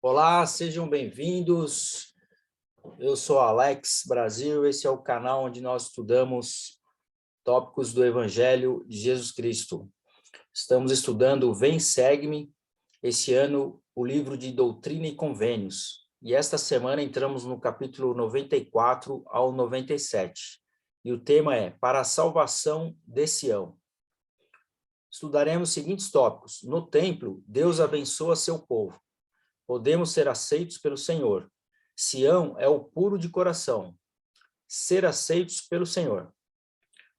Olá, sejam bem-vindos. Eu sou Alex Brasil, esse é o canal onde nós estudamos tópicos do Evangelho de Jesus Cristo. Estamos estudando o Vem Segue-me, esse ano o livro de Doutrina e Convênios. E esta semana entramos no capítulo 94 ao 97. E o tema é Para a Salvação de Sião. Estudaremos os seguintes tópicos. No templo, Deus abençoa seu povo. Podemos ser aceitos pelo Senhor. Sião é o puro de coração. Ser aceitos pelo Senhor.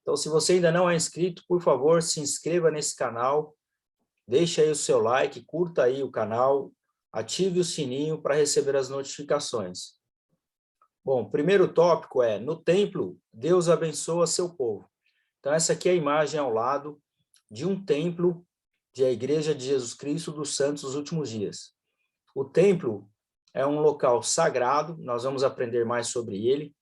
Então, se você ainda não é inscrito, por favor, se inscreva nesse canal, deixe aí o seu like, curta aí o canal, ative o sininho para receber as notificações. Bom, o primeiro tópico é, no templo, Deus abençoa seu povo. Então, essa aqui é a imagem ao lado de um templo de a Igreja de Jesus Cristo dos Santos dos Últimos Dias. O templo é um local sagrado, nós vamos aprender mais sobre ele.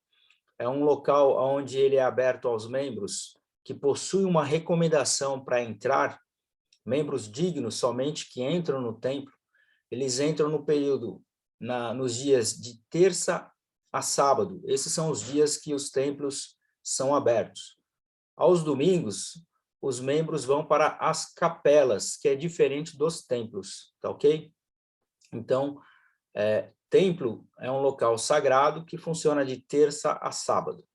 É um local onde ele é aberto aos membros que possuem uma recomendação para entrar, membros dignos somente que entram no templo. Eles entram no período, nos dias de terça a sábado. Esses são os dias que os templos são abertos. Aos domingos, os membros vão para as capelas, que é diferente dos templos, tá ok? Então, templo é um local sagrado que funciona de terça a sábado.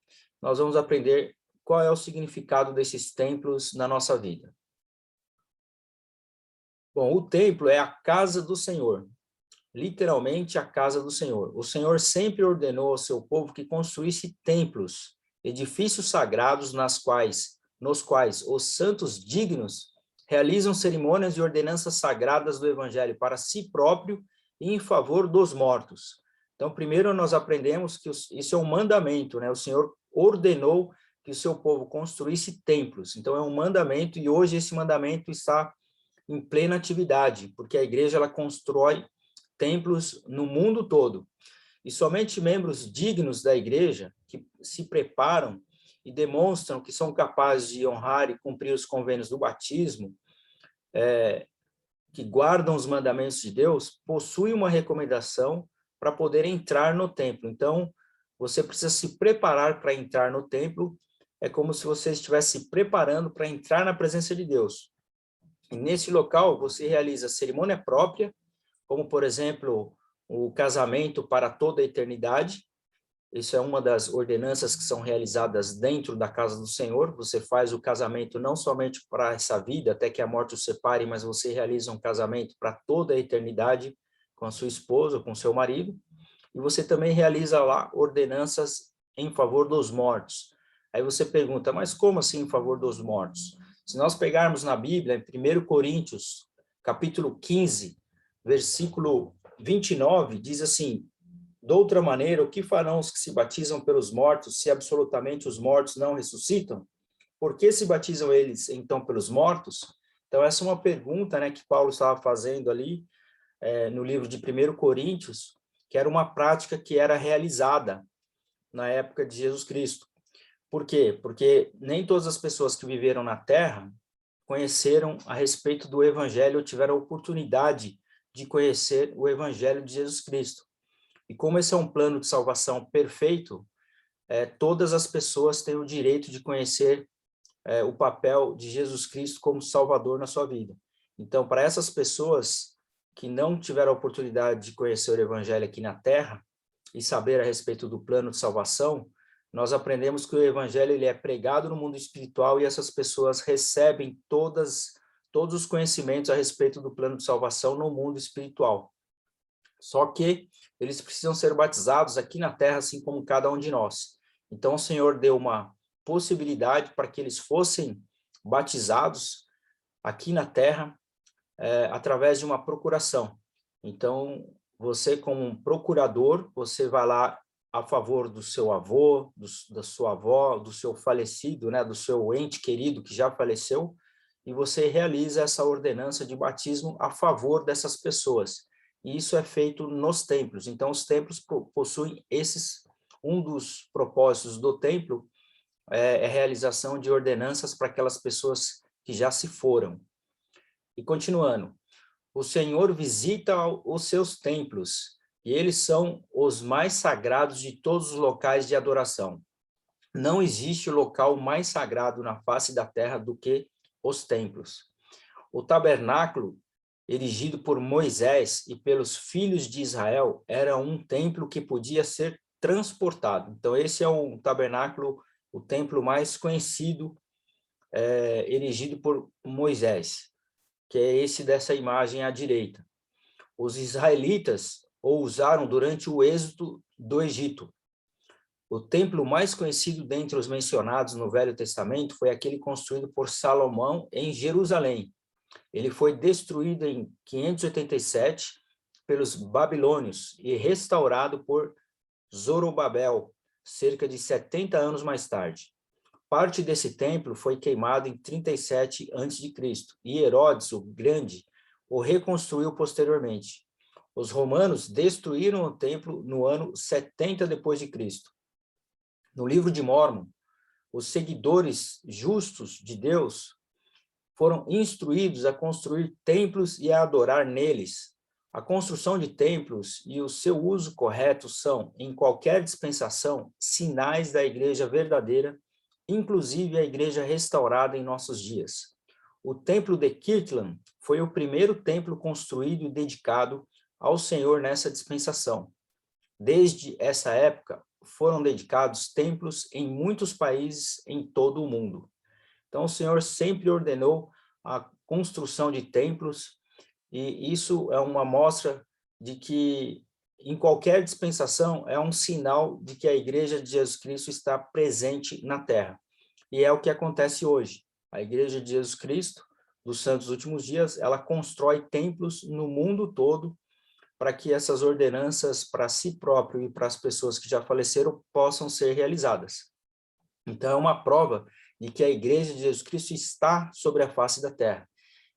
Nós vamos aprender qual é o significado desses templos na nossa vida. Bom, o templo é a casa do Senhor, literalmente a casa do Senhor. O Senhor sempre ordenou ao seu povo que construísse templos, edifícios sagrados nos quais os santos dignos realizam cerimônias e ordenanças sagradas do Evangelho para si próprio e em favor dos mortos. Então, primeiro nós aprendemos que isso é um mandamento, né? O Senhor ordenou que o seu povo construísse templos. Então, é um mandamento e hoje esse mandamento está em plena atividade, porque a igreja ela constrói templos no mundo todo. E somente membros dignos da igreja, que se preparam e demonstram que são capazes de honrar e cumprir os convênios do batismo, que guardam os mandamentos de Deus, possuem uma recomendação para poder entrar no templo. Então, você precisa se preparar para entrar no templo, é como se você estivesse se preparando para entrar na presença de Deus. E nesse local, você realiza cerimônia própria, como, por exemplo, o casamento para toda a eternidade. Isso é uma das ordenanças que são realizadas dentro da casa do Senhor. Você faz o casamento não somente para essa vida, até que a morte os separe, mas você realiza um casamento para toda a eternidade com a sua esposa, com o seu marido. E você também realiza lá ordenanças em favor dos mortos. Aí você pergunta, mas como assim em favor dos mortos? Se nós pegarmos na Bíblia, em 1 Coríntios, capítulo 15, versículo 29, diz assim: de outra maneira, o que farão os que se batizam pelos mortos, se absolutamente os mortos não ressuscitam? Por que se batizam eles, então, pelos mortos? Então, essa é uma pergunta, né, que Paulo estava fazendo ali, no livro de 1 Coríntios, que era uma prática que era realizada na época de Jesus Cristo. Por quê? Porque nem todas as pessoas que viveram na Terra conheceram a respeito do Evangelho, ou tiveram a oportunidade de conhecer o Evangelho de Jesus Cristo. E como esse é um plano de salvação perfeito, todas as pessoas têm o direito de conhecer o papel de Jesus Cristo como Salvador na sua vida. Então, para essas pessoas que não tiveram a oportunidade de conhecer o Evangelho aqui na Terra e saber a respeito do plano de salvação, nós aprendemos que o Evangelho ele é pregado no mundo espiritual e essas pessoas recebem todos os conhecimentos a respeito do plano de salvação no mundo espiritual. Só que eles precisam ser batizados aqui na terra, assim como cada um de nós. Então, o Senhor deu uma possibilidade para que eles fossem batizados aqui na terra, através de uma procuração. Então, você como um procurador, você vai lá a favor do seu avô, da sua avó, do seu falecido, né, do seu ente querido que já faleceu, e você realiza essa ordenança de batismo a favor dessas pessoas. E isso é feito nos templos. Então, os templos possuem um dos propósitos do templo é a realização de ordenanças para aquelas pessoas que já se foram. E continuando, o Senhor visita os seus templos, e eles são os mais sagrados de todos os locais de adoração. Não existe local mais sagrado na face da terra do que os templos. O tabernáculo, erigido por Moisés e pelos filhos de Israel, era um templo que podia ser transportado. Então, esse é o tabernáculo, o templo mais conhecido, erigido por Moisés, que é esse dessa imagem à direita. Os israelitas o usaram durante o êxodo do Egito. O templo mais conhecido dentre os mencionados no Velho Testamento foi aquele construído por Salomão em Jerusalém. Ele foi destruído em 587 pelos babilônios e restaurado por Zorobabel, cerca de 70 anos mais tarde. Parte desse templo foi queimado em 37 a.C. e Herodes, o Grande, o reconstruiu posteriormente. Os romanos destruíram o templo no ano 70 depois de Cristo. No livro de Mórmon, os seguidores justos de Deus foram instruídos a construir templos e a adorar neles. A construção de templos e o seu uso correto são, em qualquer dispensação, sinais da igreja verdadeira, inclusive a igreja restaurada em nossos dias. O templo de Kirtland foi o primeiro templo construído e dedicado ao Senhor nessa dispensação. Desde essa época, foram dedicados templos em muitos países em todo o mundo. Então, o Senhor sempre ordenou a construção de templos, e isso é uma mostra de que, em qualquer dispensação, é um sinal de que a Igreja de Jesus Cristo está presente na Terra. E é o que acontece hoje. A Igreja de Jesus Cristo, dos Santos Últimos Dias, ela constrói templos no mundo todo, para que essas ordenanças para si próprio e para as pessoas que já faleceram possam ser realizadas. Então, é uma prova de que a Igreja de Jesus Cristo está sobre a face da terra.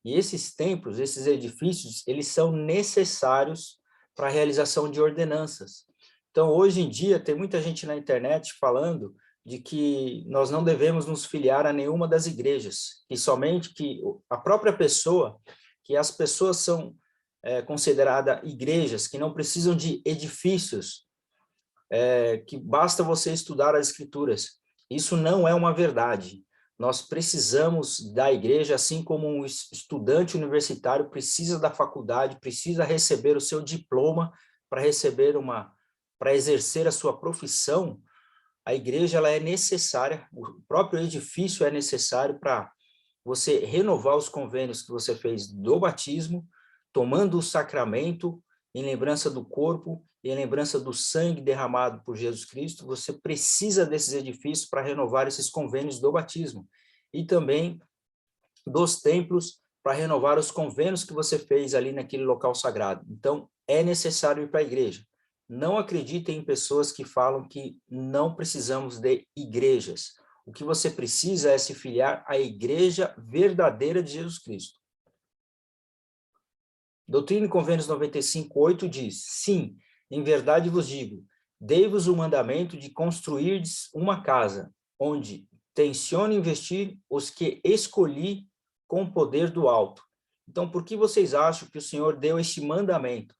E esses templos, esses edifícios, eles são necessários para a realização de ordenanças. Então, hoje em dia, tem muita gente na internet falando de que nós não devemos nos filiar a nenhuma das igrejas, e somente que a própria pessoa, que as pessoas são consideradas igrejas, que não precisam de edifícios, que basta você estudar as escrituras. Isso não é uma verdade. Nós precisamos da igreja, assim como um estudante universitário precisa da faculdade, precisa receber o seu diploma para exercer a sua profissão. A igreja, ela é necessária, o próprio edifício é necessário para você renovar os convênios que você fez do batismo, tomando o sacramento em lembrança do corpo e em lembrança do sangue derramado por Jesus Cristo. Você precisa desses edifícios para renovar esses convênios do batismo. E também dos templos para renovar os convênios que você fez ali naquele local sagrado. Então, é necessário ir para a igreja. Não acreditem em pessoas que falam que não precisamos de igrejas. O que você precisa é se filiar à igreja verdadeira de Jesus Cristo. Doutrina e Convênios 95:8 diz: sim, em verdade vos digo, dei-vos o mandamento de construirdes uma casa, onde tenciono investir os que escolhi com o poder do alto. Então, por que vocês acham que o Senhor deu este mandamento,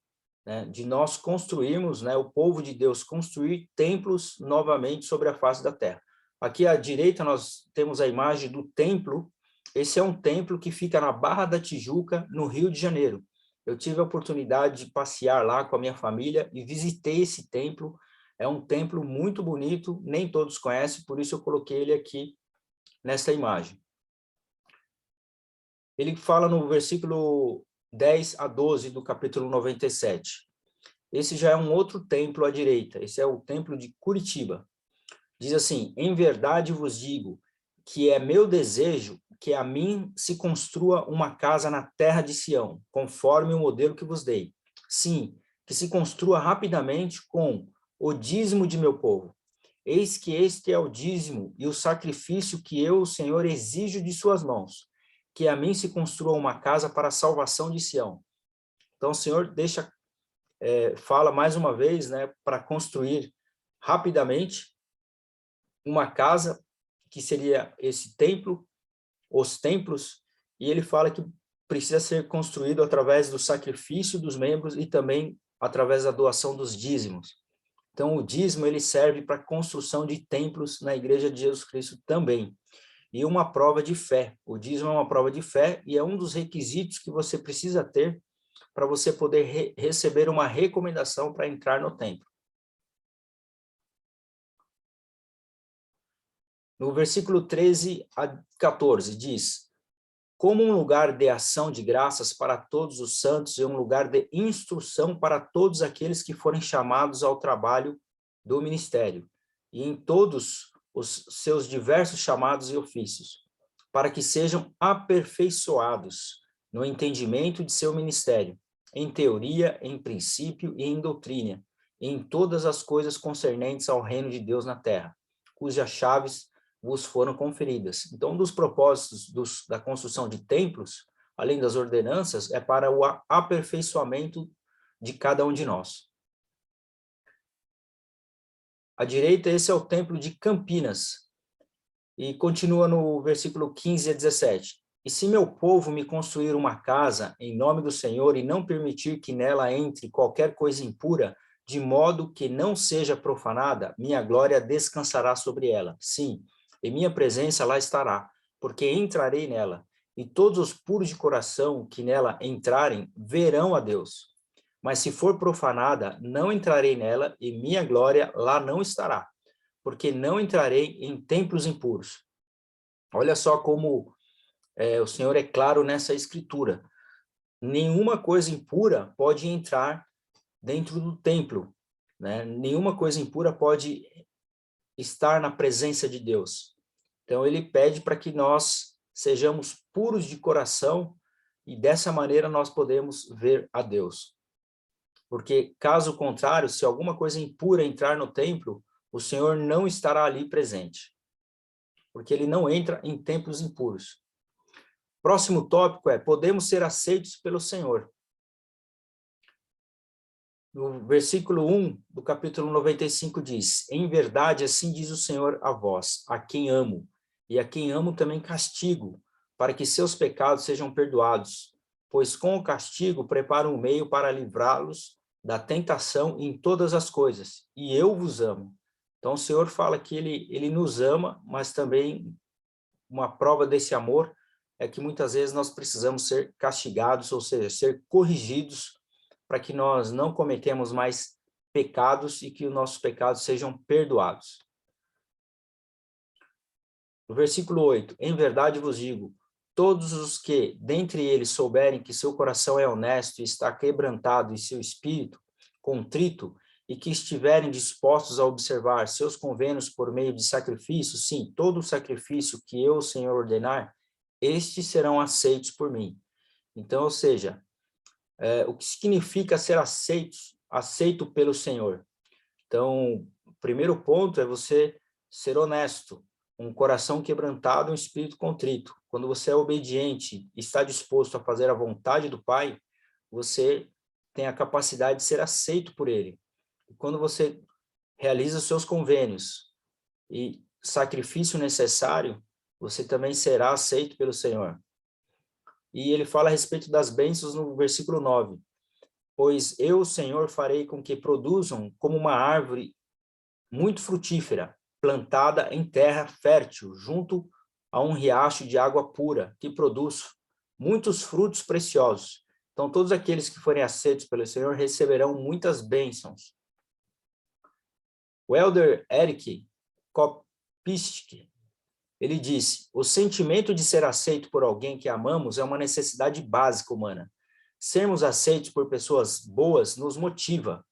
né, de nós construirmos, né, o povo de Deus construir templos novamente sobre a face da terra? Aqui à direita nós temos a imagem do templo. Esse é um templo que fica na Barra da Tijuca, no Rio de Janeiro. Eu tive a oportunidade de passear lá com a minha família e visitei esse templo. É um templo muito bonito, nem todos conhecem, por isso eu coloquei ele aqui nessa imagem. Ele fala no versículo 10 a 12 do capítulo 97. Esse já é um outro templo à direita, esse é o templo de Curitiba. Diz assim: em verdade vos digo que é meu desejo que a mim se construa uma casa na terra de Sião, conforme o modelo que vos dei. Sim, que se construa rapidamente com o dízimo de meu povo. Eis que este é o dízimo e o sacrifício que eu, o Senhor, exijo de suas mãos, que a mim se construa uma casa para a salvação de Sião. Então, o Senhor fala mais uma vez, né, para construir rapidamente uma casa, que seria esse templo, os templos, e ele fala que precisa ser construído através do sacrifício dos membros e também através da doação dos dízimos. Então, o dízimo ele serve para a construção de templos na Igreja de Jesus Cristo também. E uma prova de fé. O dízimo é uma prova de fé e é um dos requisitos que você precisa ter para você poder receber uma recomendação para entrar no templo. No versículo 13 a 14 diz: como um lugar de ação de graças para todos os santos e um lugar de instrução para todos aqueles que forem chamados ao trabalho do ministério, e em todos os seus diversos chamados e ofícios, para que sejam aperfeiçoados no entendimento de seu ministério, em teoria, em princípio e em doutrina, e em todas as coisas concernentes ao reino de Deus na terra, cujas chaves vos foram conferidas. Então, um dos propósitos da construção de templos, além das ordenanças, é para o aperfeiçoamento de cada um de nós. À direita, esse é o templo de Campinas. E continua no versículo 15 a 17. E se meu povo me construir uma casa em nome do Senhor e não permitir que nela entre qualquer coisa impura, de modo que não seja profanada, minha glória descansará sobre ela. Sim, e minha presença lá estará, porque entrarei nela, e todos os puros de coração que nela entrarem verão a Deus. Mas se for profanada, não entrarei nela, e minha glória lá não estará, porque não entrarei em templos impuros. Olha só como o Senhor é claro nessa escritura. Nenhuma coisa impura pode entrar dentro do templo, né? Nenhuma coisa impura pode estar na presença de Deus. Então, ele pede para que nós sejamos puros de coração e dessa maneira nós podemos ver a Deus. Porque, caso contrário, se alguma coisa impura entrar no templo, o Senhor não estará ali presente. Porque ele não entra em templos impuros. Próximo tópico é: podemos ser aceitos pelo Senhor. No versículo 1 do capítulo 95 diz: em verdade, assim diz o Senhor a vós, a quem amo, e a quem amo também castigo, para que seus pecados sejam perdoados, pois com o castigo preparo um meio para livrá-los da tentação em todas as coisas, e eu vos amo. Então o Senhor fala que ele nos ama, mas também uma prova desse amor é que muitas vezes nós precisamos ser castigados, ou seja, ser corrigidos, para que nós não cometemos mais pecados e que os nossos pecados sejam perdoados. No versículo 8, em verdade vos digo, todos os que dentre eles souberem que seu coração é honesto e está quebrantado e seu espírito contrito, e que estiverem dispostos a observar seus convênios por meio de sacrifício, sim, todo o sacrifício que eu, o Senhor, ordenar, estes serão aceitos por mim. Então, ou seja, o que significa ser aceito pelo Senhor? Então, o primeiro ponto é você ser honesto, um coração quebrantado, um espírito contrito. Quando você é obediente e está disposto a fazer a vontade do Pai, você tem a capacidade de ser aceito por Ele. E quando você realiza os seus convênios e sacrifício necessário, você também será aceito pelo Senhor. E ele fala a respeito das bênçãos no versículo 9. Pois eu, Senhor, farei com que produzam como uma árvore muito frutífera, plantada em terra fértil, junto a um riacho de água pura, que produz muitos frutos preciosos. Então, todos aqueles que forem aceitos pelo Senhor receberão muitas bênçãos. O elder Eric Kopistik, ele disse: o sentimento de ser aceito por alguém que amamos é uma necessidade básica humana. Sermos aceitos por pessoas boas nos motiva.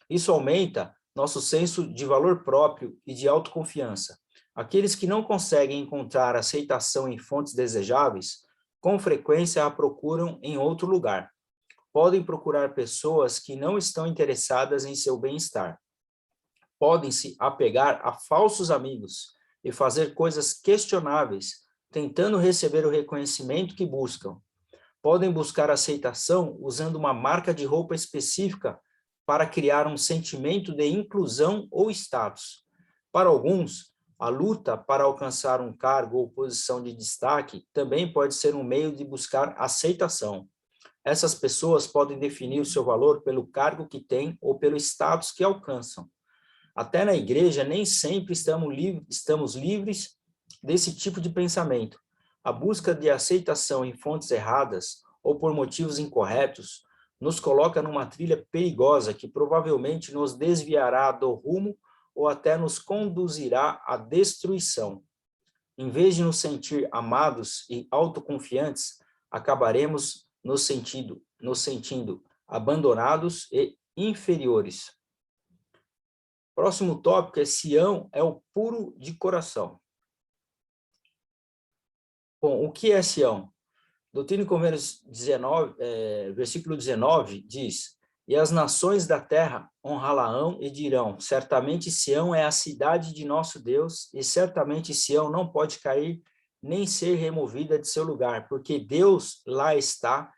Isso aumenta nosso senso de valor próprio e de autoconfiança. Aqueles que não conseguem encontrar aceitação em fontes desejáveis, com frequência a procuram em outro lugar. Podem procurar pessoas que não estão interessadas em seu bem-estar. Podem se apegar a falsos amigos e fazer coisas questionáveis, tentando receber o reconhecimento que buscam. Podem buscar aceitação usando uma marca de roupa específica para criar um sentimento de inclusão ou status. Para alguns, A luta para alcançar um cargo ou posição de destaque também pode ser um meio de buscar aceitação. Essas pessoas podem definir o seu valor pelo cargo que têm ou pelo status que alcançam. Até na igreja, nem sempre estamos livres desse tipo de pensamento. A busca de aceitação em fontes erradas ou por motivos incorretos nos coloca numa trilha perigosa que provavelmente nos desviará do rumo ou até nos conduzirá à destruição. Em vez de nos sentir amados e autoconfiantes, acabaremos nos sentindo abandonados e inferiores. Próximo tópico é Sião é o puro de coração. Bom, o que é Sião? Doutrina e Convênios 19, versículo 19 diz: e as nações da terra honrá-la-ão e dirão, certamente Sião é a cidade de nosso Deus, e certamente Sião não pode cair nem ser removida de seu lugar, porque Deus lá está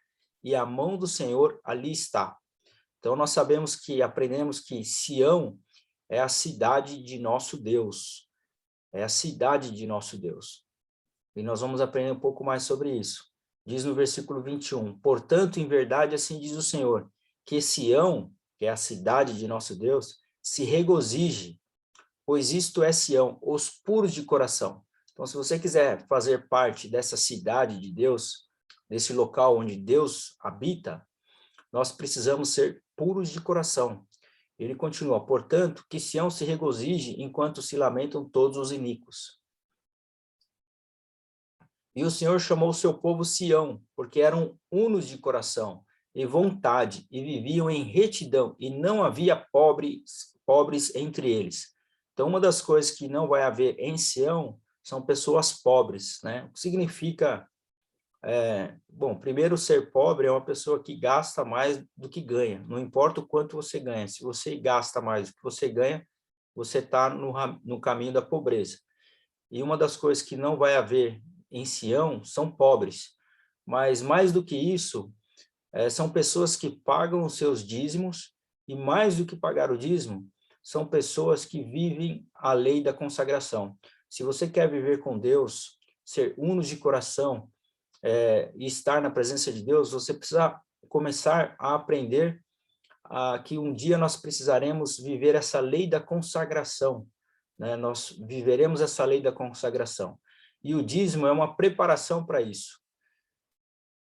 e a mão do Senhor ali está. Então nós aprendemos que Sião é a cidade de nosso Deus, é a cidade de nosso Deus. E nós vamos aprender um pouco mais sobre isso. Diz no versículo 21, portanto, em verdade, assim diz o Senhor, que Sião, que é a cidade de nosso Deus, se regozije, pois isto é Sião, os puros de coração. Então, se você quiser fazer parte dessa cidade de Deus, desse local onde Deus habita, nós precisamos ser puros de coração. Ele continua, portanto, que Sião se regozije enquanto se lamentam todos os iníquos. E o Senhor chamou o seu povo Sião, porque eram unos de coração e vontade, e viviam em retidão, e não havia pobres entre eles. Então, uma das coisas que não vai haver em Sião são pessoas pobres, né? O que significa, bom, primeiro, ser pobre é uma pessoa que gasta mais do que ganha, não importa o quanto você ganha, se você gasta mais do que você ganha, você está no caminho da pobreza. E uma das coisas que não vai haver em Sião são pobres, mas mais do que isso, são pessoas que pagam os seus dízimos, e mais do que pagar o dízimo, são pessoas que vivem a lei da consagração. Se você quer viver com Deus, ser unos de coração, e estar na presença de Deus, você precisa começar a aprender que um dia nós precisaremos viver essa lei da consagração, né? Nós viveremos essa lei da consagração. E o dízimo é uma preparação para isso.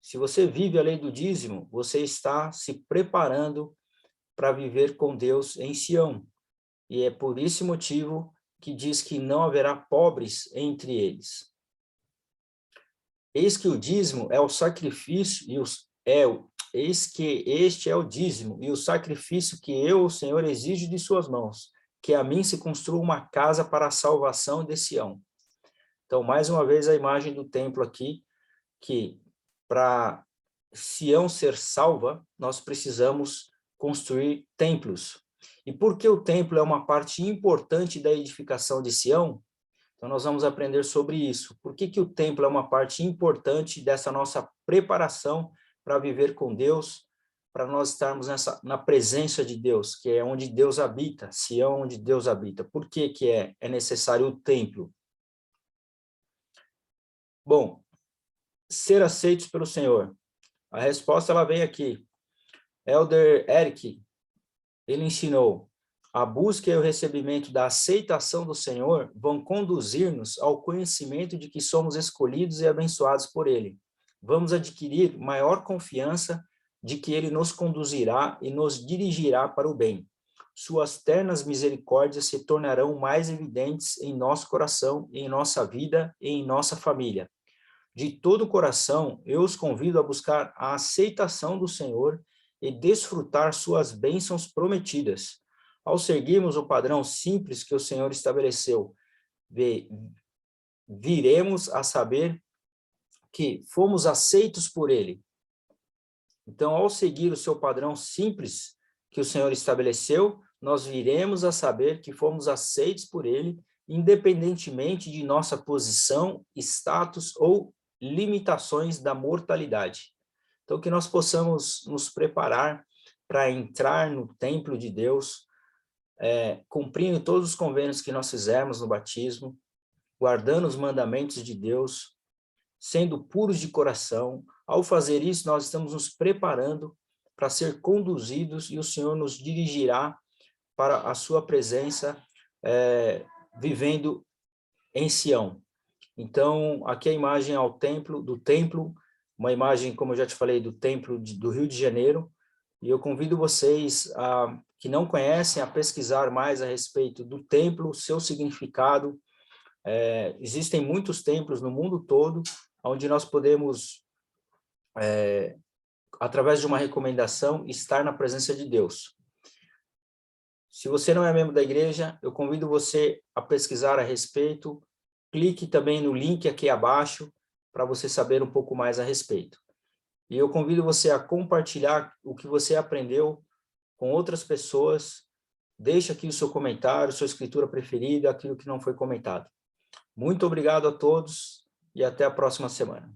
Se você vive a lei do dízimo, você está se preparando para viver com Deus em Sião. E é por esse motivo que diz que não haverá pobres entre eles. Eis que o dízimo é o sacrifício, eis que este é o dízimo e o sacrifício que eu, o Senhor, exijo de suas mãos, que a mim se construa uma casa para a salvação de Sião. Então, mais uma vez, a imagem do templo aqui, que para Sião ser salva, nós precisamos construir templos. E por que o templo é uma parte importante da edificação de Sião? Então, nós vamos aprender sobre isso. Por que o templo é uma parte importante dessa nossa preparação para viver com Deus, para nós estarmos na presença de Deus, que é onde Deus habita, Sião onde Deus habita. Por que é necessário o templo? Bom, ser aceitos pelo Senhor. A resposta ela vem aqui. Elder Eric, ele ensinou: a busca e o recebimento da aceitação do Senhor vão conduzir-nos ao conhecimento de que somos escolhidos e abençoados por Ele. Vamos adquirir maior confiança de que Ele nos conduzirá e nos dirigirá para o bem. Suas ternas misericórdias se tornarão mais evidentes em nosso coração, em nossa vida e em nossa família. De todo o coração, eu os convido a buscar a aceitação do Senhor e desfrutar suas bênçãos prometidas. Ao seguirmos o padrão simples que o Senhor estabeleceu, viremos a saber que fomos aceitos por Ele. Então, ao seguir o seu padrão simples que o Senhor estabeleceu, nós viremos a saber que fomos aceitos por Ele, independentemente de nossa posição, status ou limitações da mortalidade. Então, que nós possamos nos preparar para entrar no templo de Deus, cumprindo todos os convênios que nós fizemos no batismo, guardando os mandamentos de Deus, sendo puros de coração. Ao fazer isso, nós estamos nos preparando para ser conduzidos e o Senhor nos dirigirá para a sua presença, vivendo em Sião. Então, aqui a imagem ao templo, do templo, uma imagem, como eu já te falei, do templo do Rio de Janeiro, e eu convido vocês que não conhecem a pesquisar mais a respeito do templo, seu significado. Existem muitos templos no mundo todo, onde nós podemos, através de uma recomendação, estar na presença de Deus. Se você não é membro da igreja, eu convido você a pesquisar a respeito. Clique também no link aqui abaixo para você saber um pouco mais a respeito. E eu convido você a compartilhar o que você aprendeu com outras pessoas. Deixe aqui o seu comentário, sua escritura preferida, aquilo que não foi comentado. Muito obrigado a todos e até a próxima semana.